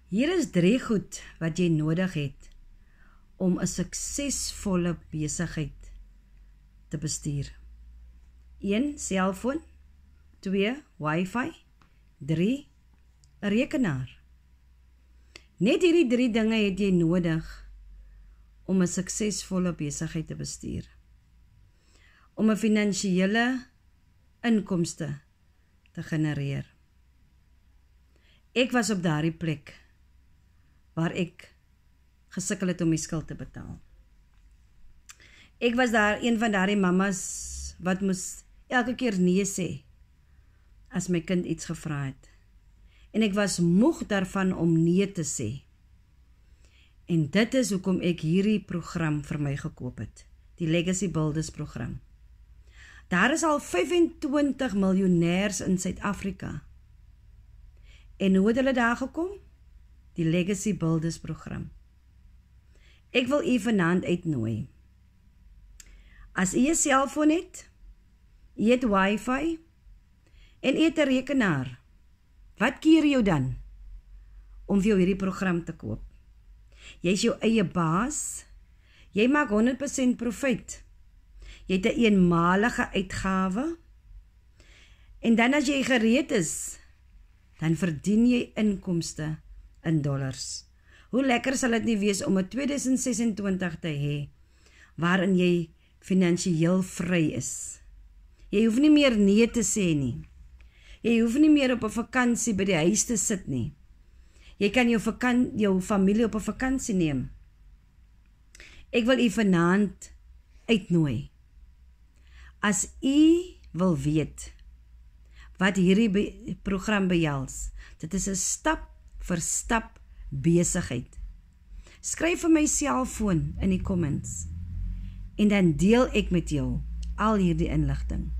Hier is 3 goed wat jy nodig het om 'n suksesvolle besigheid te bestuur. 1. Selfoon. 2. Wifi. 3. 'n rekenaar. Net hierdie 3 dinge het jy nodig om 'n suksesvolle besigheid te bestuur. Om 'n finansiële inkomste te genereer. Ek was op daardie plek waar ek gesukkel het om my skuld te betaal. Ek was daar een van daardie mammas wat moes elke keer nee sê as my kind iets gevra het. En ek was moeg daarvan om nee te sê. En dit is hoekom ek hierdie program vir my gekoop het, die Legacy Builders program. Daar is al 25 miljonairs in Suid-Afrika. En hoe het hulle daar gekom? Die Legacy Builders program. Ek wil u vanaand uitnooi. As u 'n selfoon het, u het wifi en u het 'n rekenaar, wat keer jou dan om vir jou hierdie program te koop? Jy is jou eie baas, jy maak 100% profit, jy het 'n eenmalige uitgawe, en dan as jy gereed is, dan verdien jy inkomste in dollars. Hoe lekker sal dit nie wees om 'n 2026 te hê, waarin jy finansiëel vry is. Jy hoef nie meer nee te sê nie. Jy hoef nie meer op 'n vakansie by die huis te sit nie. Jy kan jou familie op 'n vakansie neem. Ek wil u vanaand uitnooi. As u wil weet wat hierdie program behels, dit is 'n stap vir stap besigheid. Skryf vir my selfoon in die comments en dan deel ek met jou al hierdie inligting.